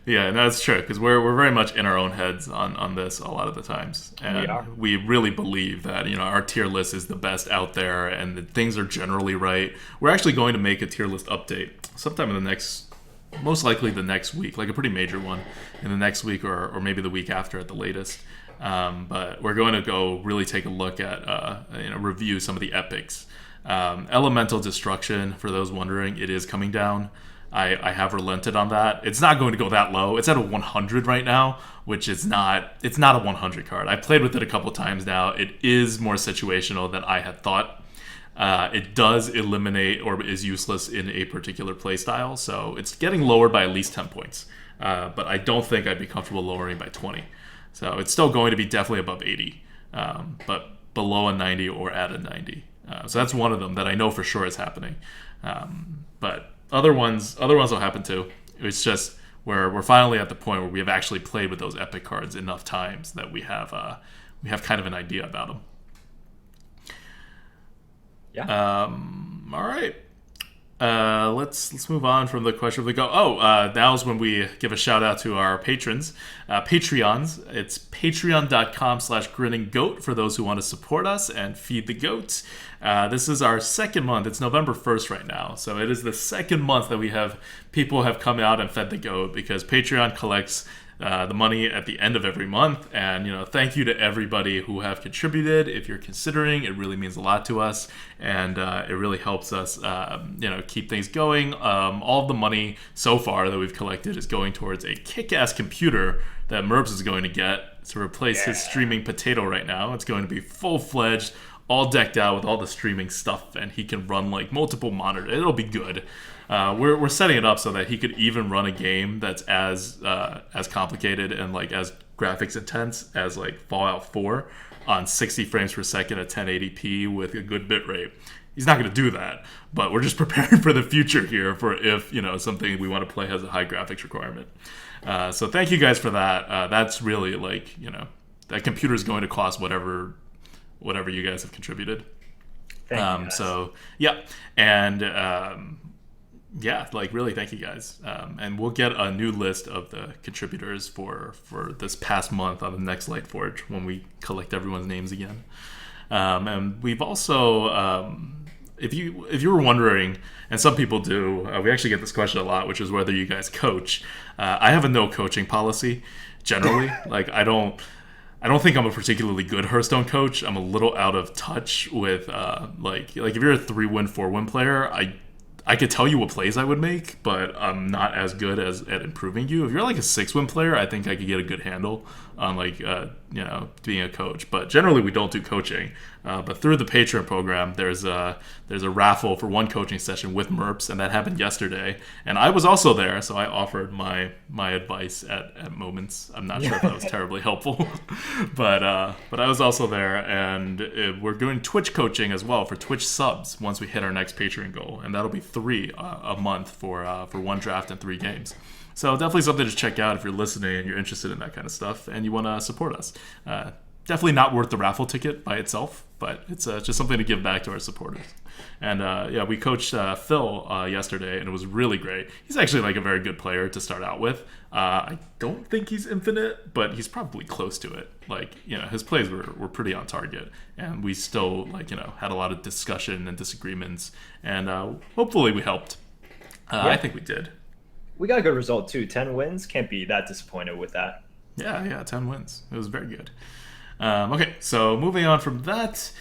Yeah, no, that's true, because we're very much in our own heads on this a lot of the times, and We are. we really believe that our tier list is the best out there, and that things are generally right. We're actually going to make a tier list update sometime in the next, most likely the next week, like a pretty major one in the next week, or maybe the week after at the latest. But we're going to go really take a look at review some of the epics. Elemental Destruction, for those wondering, it is coming down. I have relented on that. It's not going to go that low. It's at a 100 right now, which is not. It's not a 100 card. I played with it a couple times now. It is more situational than I had thought. It does eliminate or is useless in a particular playstyle, so it's getting lowered by at least 10 points. But I don't think I'd be comfortable lowering by 20. So it's still going to be definitely above 80, but below a 90 or at a 90. So that's one of them that I know for sure is happening. But other ones will happen too. It's just we're finally at the point where we have actually played with those epic cards enough times that we have kind of an idea about them. Yeah. All right. Let's move on from the question of the go. Now's when we give a shout out to our patrons, Patreons. It's patreon.com/grinninggoat for those who want to support us and feed the goat. This is our second month. It's November 1st right now, so it is the second month that people have come out and fed the goat, because Patreon collects the money at the end of every month. And thank you to everybody who have contributed. If you're considering, it really means a lot to us, and it really helps us keep things going. All of the money so far that we've collected is going towards a kick-ass computer that Merps is going to get to replace his streaming potato right now. It's going to be full-fledged, all decked out with all the streaming stuff, and he can run like multiple monitors. It'll be good. We're setting it up so that he could even run a game that's as complicated and like as graphics intense as like Fallout 4 on 60 frames per second at 1080p with a good bit rate. He's not going to do that, but we're just preparing for the future here for if something we want to play has a high graphics requirement. So thank you guys for that. That's really like that computer is going to cost whatever you guys have contributed. Thank you, guys. So yeah, and really thank you guys. And we'll get a new list of the contributors for this past month on the next Lightforge when we collect everyone's names again. And we've also, if you were wondering, and some people do, we actually get this question a lot, which is whether you guys coach. I have a no coaching policy generally. Like I don't think I'm a particularly good Hearthstone coach. I'm a little out of touch with like if you're a 3-win, 4-win player, I could tell you what plays I would make, but I'm not as good at improving you. If you're like a 6-win player, I think I could get a good handle on like being a coach. But generally, we don't do coaching. But through the Patron program, there's a raffle for one coaching session with Merps, and that happened yesterday. And I was also there, so I offered my advice at moments. I'm not sure if that was terribly helpful, but I was also there, and we're doing Twitch coaching as well for Twitch subs once we hit our next Patreon goal, and that'll be 3 a month for one draft and 3 games. So definitely something to check out if you're listening and you're interested in that kind of stuff and you want to support us. Definitely not worth the raffle ticket by itself, but it's just something to give back to our supporters. And we coached Phil yesterday, and it was really great. He's actually like a very good player to start out with. I don't think he's infinite, but he's probably close to it. Like, his plays were pretty on target, and we still had a lot of discussion and disagreements, and hopefully we helped. I think we did. We got a good result too. 10 wins. Can't be that disappointed with that. Yeah, 10 wins. It was very good. Okay, so moving on from that,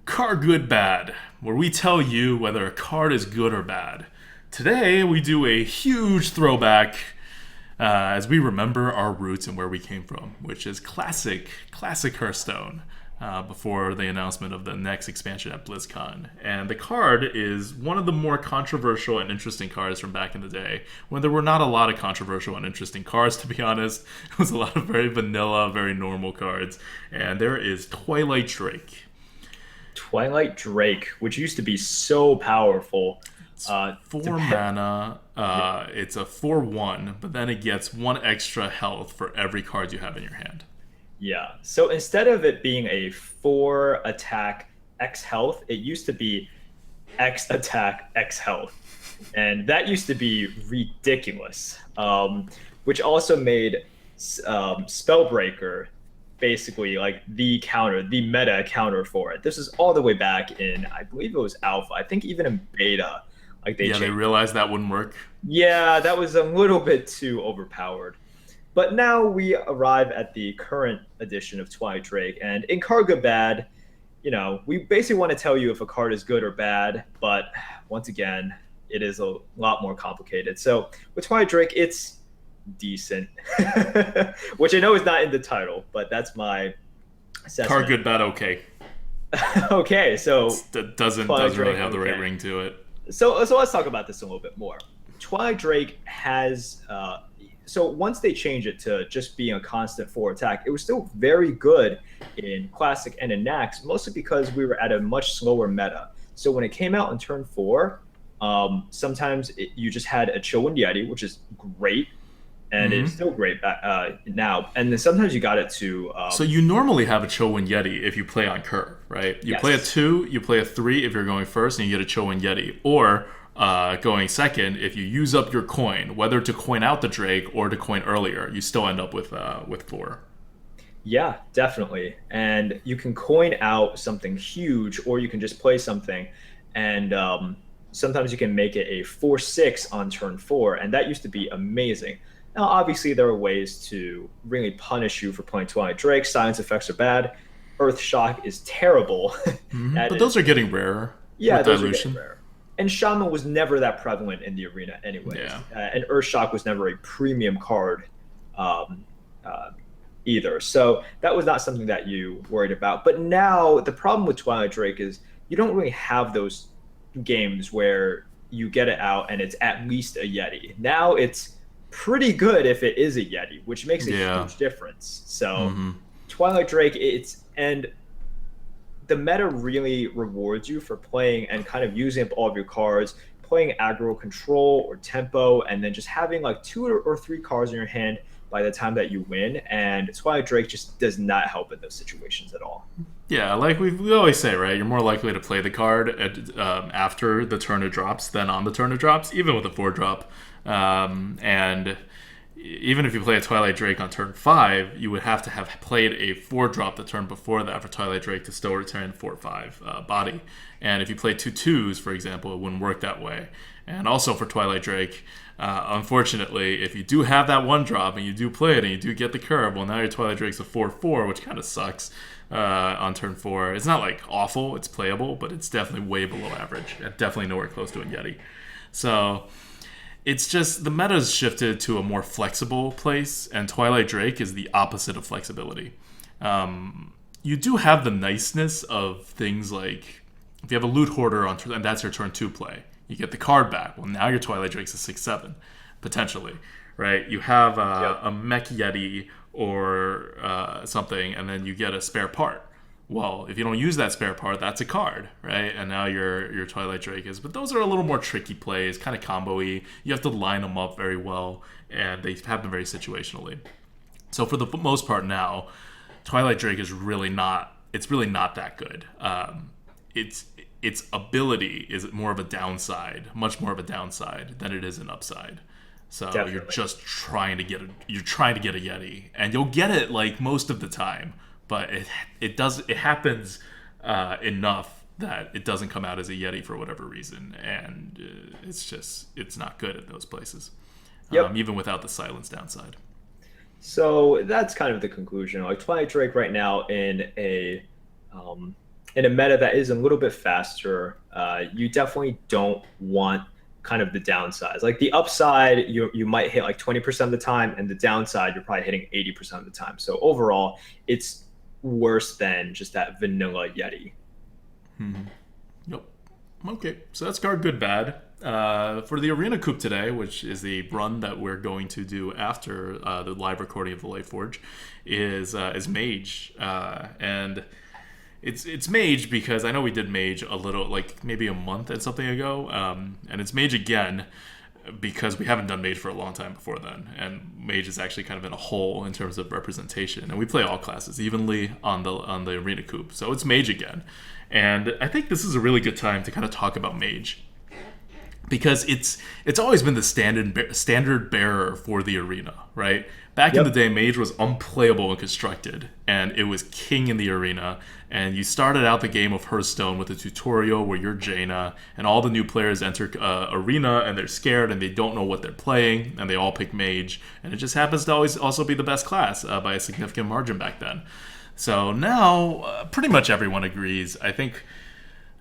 card good bad, where we tell you whether a card is good or bad. Today we do a huge throwback as we remember our roots and where we came from, which is classic Hearthstone. Before the announcement of the next expansion at BlizzCon. And the card is one of the more controversial and interesting cards from back in the day, when there were not a lot of controversial and interesting cards, to be honest. It was a lot of very vanilla, very normal cards. And there is Twilight Drake. Twilight Drake, which used to be so powerful. 4 mana, it's a 4/1, but then it gets 1 extra health for every card you have in your hand. Yeah. So instead of it being a 4 attack X health, it used to be X attack X health. And that used to be ridiculous. Which also made Spellbreaker basically like the meta counter for it. This is all the way back in, I believe it was alpha. I think even in beta. They realized that wouldn't work. Yeah, that was a little bit too overpowered. But now we arrive at the current edition of Twilight Drake, and in card good bad, we basically want to tell you if a card is good or bad, but once again, it is a lot more complicated. So with Twilight Drake, it's decent, which I know is not in the title, but that's my assessment. Card good bad, okay. Okay, so that doesn't really have the right ring to it. So let's talk about this a little bit more. Twilight Drake has. So once they changed it to just being a constant 4 attack, it was still very good in Classic and in Nax, mostly because we were at a much slower meta. So when it came out in turn 4, sometimes you just had a Chillwind Yeti, which is great, and it's still great now. And then sometimes you got it to... so you normally have a Chillwind Yeti if you play on curve, right? You play a 2, you play a 3 if you're going first, and you get a Chillwind Yeti. Or... going second, if you use up your coin, whether to coin out the Drake or to coin earlier, you still end up with 4. Yeah, definitely. And you can coin out something huge, or you can just play something, and sometimes you can make it a 4/6 on turn 4, and that used to be amazing. Now, obviously, there are ways to really punish you for playing Twilight Drake. Silence effects are bad. Earth Shock is terrible. But those are getting rarer. Yeah, with those dilution. are getting rare. And Shaman was never that prevalent in the arena anyways. Yeah. And Earthshock was never a premium card either. So that was not something that you worried about. But now the problem with Twilight Drake is you don't really have those games where you get it out and it's at least a Yeti. Now it's pretty good if it is a Yeti, which makes a huge difference. So Twilight Drake, the meta really rewards you for playing and kind of using up all of your cards, playing aggro control or tempo, and then just having like 2 or 3 cards in your hand by the time that you win. And Twilight Drake just does not help in those situations at all. Yeah, like we always say, right? You're more likely to play the card after the turn it drops than on the turn it drops, even with a 4-drop. And even if you play a Twilight Drake on turn 5, you would have to have played a 4-drop the turn before that for Twilight Drake to still return 4/5 body. And if you play 2 2s, for example, it wouldn't work that way. And also for Twilight Drake, unfortunately, if you do have that 1-drop and you do play it and you do get the curve, well, now your Twilight Drake's a 4/4, which kind of sucks on turn 4. It's not like awful, it's playable, but it's definitely way below average. Definitely nowhere close to a Yeti. So... It's just the meta's shifted to a more flexible place, and Twilight Drake is the opposite of flexibility. You do have the niceness of things like if you have a loot hoarder on and that's your turn 2 play, you get the card back. Well, now your Twilight Drake's a 6/7 potentially, right? You have a mech yeti or something, and then you get a spare part. Well, if you don't use that spare part, that's a card, right? And now your Twilight Drake is. But those are a little more tricky plays, kind of combo-y. You have to line them up very well, and they happen very situationally. So for the most part now, Twilight Drake is really not. It's really not that good. Its ability is more of a downside, much more of a downside than it is an upside. So Definitely. You're just trying to get a Yeti, and you'll get it like most of the time. But it happens enough that it doesn't come out as a Yeti for whatever reason, and it's not good at those places, even without the silence downside. So that's kind of the conclusion. Like Twilight Drake right now in a meta that is a little bit faster, you definitely don't want kind of the downsides. Like the upside, you might hit like 20% of the time, and the downside, you're probably hitting 80% of the time. So overall, it's worse than just that vanilla Yeti. Yep. Okay, so that's card good bad. For the Arena Coup today, which is the run that we're going to do after the live recording of the Lightforge, is Mage, and it's Mage because I know we did Mage a little, like maybe a month and something ago, and it's Mage again because we haven't done Mage for a long time before then, and Mage is actually kind of in a hole in terms of representation, and we play all classes evenly on the Arena Coup, so it's Mage again, and I think this is a really good time to kind of talk about Mage because it's always been the standard bearer for the arena, right? Back in the day, Mage was unplayable and constructed, and it was king in the arena. And you started out the game of Hearthstone with a tutorial where you're Jaina, and all the new players enter arena, and they're scared, and they don't know what they're playing, and they all pick Mage. And it just happens to always also be the best class by a significant margin back then. So now, pretty much everyone agrees. I think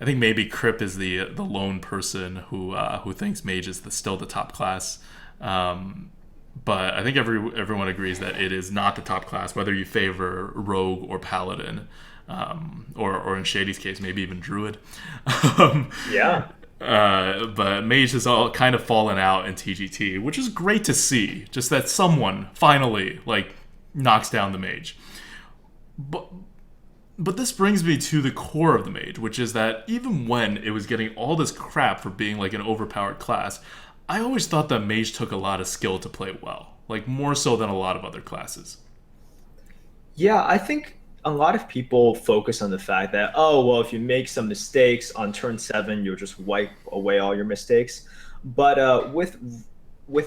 maybe Crip is the lone person who thinks Mage is still the top class. But I think everyone agrees that it is not the top class, whether you favor Rogue or Paladin, or in Shady's case, maybe even Druid. But Mage has all kind of fallen out in TGT, which is great to see. Just that someone finally knocks down the Mage. But this brings me to the core of the Mage, which is that even when it was getting all this crap for being like an overpowered class, I always thought that Mage took a lot of skill to play well, like more so than a lot of other classes. Yeah, I think a lot of people focus on the fact that, oh, well, if you make some mistakes on turn 7, you'll just wipe away all your mistakes. But with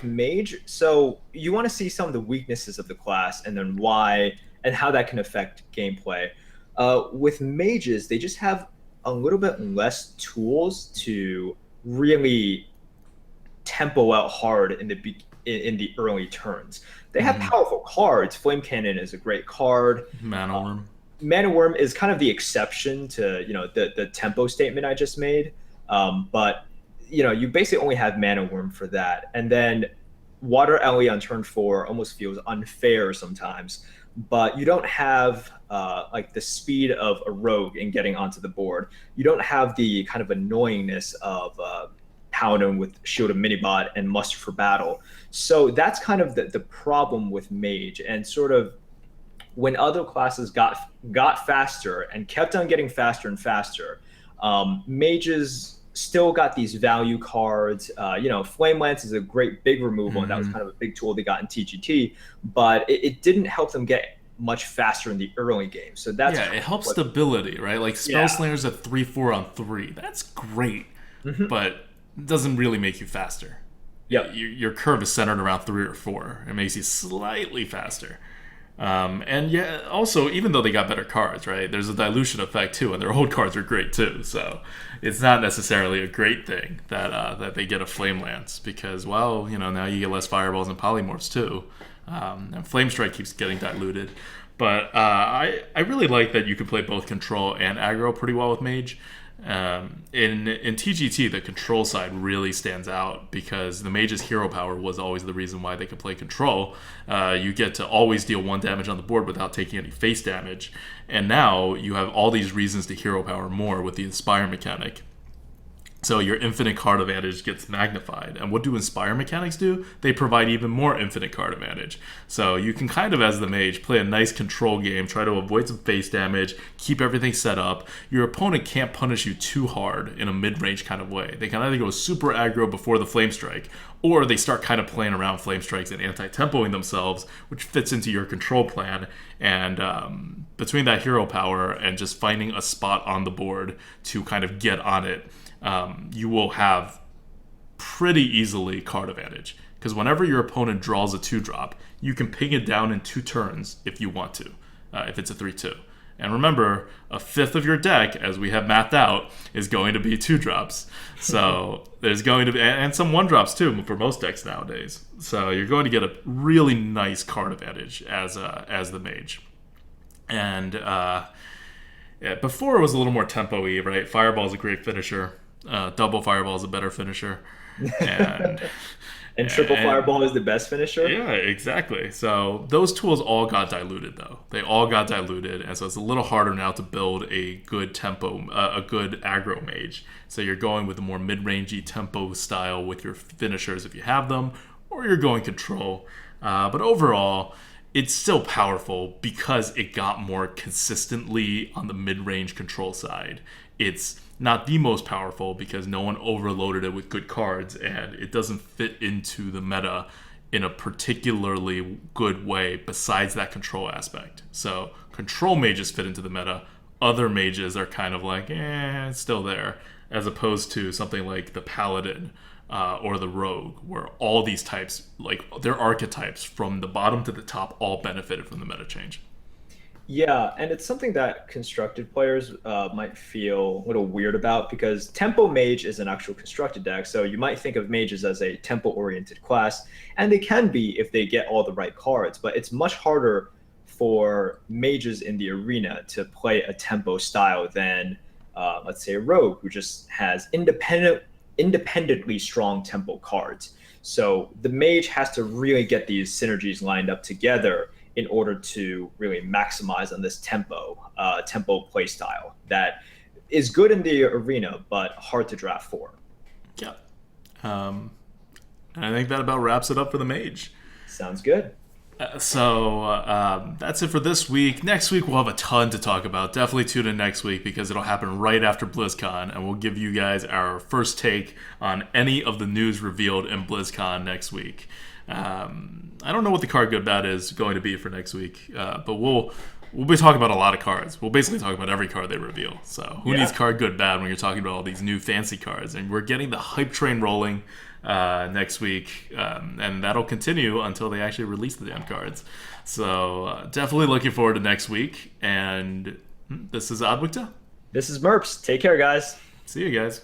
Mage, so you want to see some of the weaknesses of the class and then why and how that can affect gameplay. With Mages, they just have a little bit less tools to really tempo out hard in the early turns. They have powerful cards. Flame Cannon is a great card. Mana Worm. Mana Worm is kind of the exception to the tempo statement I just made. But you basically only have Mana Worm for that. And then Water Ellie on turn 4 almost feels unfair sometimes. But you don't have the speed of a rogue in getting onto the board. You don't have the kind of annoyingness of Paladin with Shield of Minibot and Muster for Battle. So that's kind of the problem with Mage. And sort of when other classes got faster and kept on getting faster and faster, Mages still got these value cards. Flame Lance is a great big removal, and that was kind of a big tool they got in TGT, but it didn't help them get much faster in the early game. So that's it helps stability, right? Like Spell Slinger's at 3/4 on 3. That's great, but it doesn't really make you faster. Yeah, your curve is centered around 3 or 4. It makes you slightly faster. And yeah, also, even though they got better cards, right, there's a dilution effect too, and their old cards are great too. So it's not necessarily a great thing that they get a Flame Lance because, well, now you get less fireballs and polymorphs too. And Flame Strike keeps getting diluted. But I really like that you can play both control and aggro pretty well with Mage. In TGT, the control side really stands out because the mage's hero power was always the reason why they could play control. You get to always deal 1 damage on the board without taking any face damage, and now you have all these reasons to hero power more with the Inspire mechanic. So your infinite card advantage gets magnified. And what do Inspire mechanics do? They provide even more infinite card advantage. So you can kind of, as the mage, play a nice control game, try to avoid some face damage, keep everything set up. Your opponent can't punish you too hard in a mid-range kind of way. They can either go super aggro before the Flame Strike, or they start kind of playing around Flame Strikes and anti-tempoing themselves, which fits into your control plan. And between that hero power and just finding a spot on the board to kind of get on it, you will have pretty easily card advantage. Because whenever your opponent draws a 2-drop, you can ping it down in 2 turns if you want to, if it's a 3-2. And remember, a fifth of your deck, as we have mapped out, is going to be 2-drops. So there's going to be, and some 1-drops too for most decks nowadays. So you're going to get a really nice card advantage as the mage. And before it was a little more tempo-y, right? Fireball's a great finisher. Double Fireball is a better finisher. And and triple Fireball is the best finisher? Yeah, exactly. So those tools all got diluted, though. They all got diluted, and so it's a little harder now to build a good tempo, a good aggro mage. So you're going with a more mid-rangey tempo style with your finishers if you have them, or you're going control. But overall, it's still powerful because it got more consistently on the mid-range control side. It's not the most powerful because no one overloaded it with good cards, and it doesn't fit into the meta in a particularly good way besides that control aspect. So control mages fit into the meta. Other mages are kind of like, it's still there, as opposed to something like the paladin or the rogue, where all these types, like their archetypes from the bottom to the top, all benefited from the meta change. Yeah, and it's something that constructed players might feel a little weird about because Tempo Mage is an actual constructed deck, so you might think of mages as a tempo-oriented class, and they can be if they get all the right cards, but it's much harder for mages in the arena to play a tempo style than, let's say, a rogue who just has independently strong tempo cards. So the mage has to really get these synergies lined up together in order to really maximize on this tempo play style that is good in the arena, but hard to draft for. Yeah. And I think that about wraps it up for the mage. Sounds good. So that's it for this week. Next week, we'll have a ton to talk about. Definitely tune in next week because it'll happen right after BlizzCon, and we'll give you guys our first take on any of the news revealed in BlizzCon next week. I don't know what the card good bad is going to be for next week, but we'll be talking about a lot of cards. We'll basically talk about every card they reveal. So who needs card good bad when you're talking about all these new fancy cards? And we're getting the hype train rolling next week, and that'll continue until they actually release the damn cards. So definitely looking forward to next week. And this is ADWCTA. This is Merps. Take care, guys. See you guys.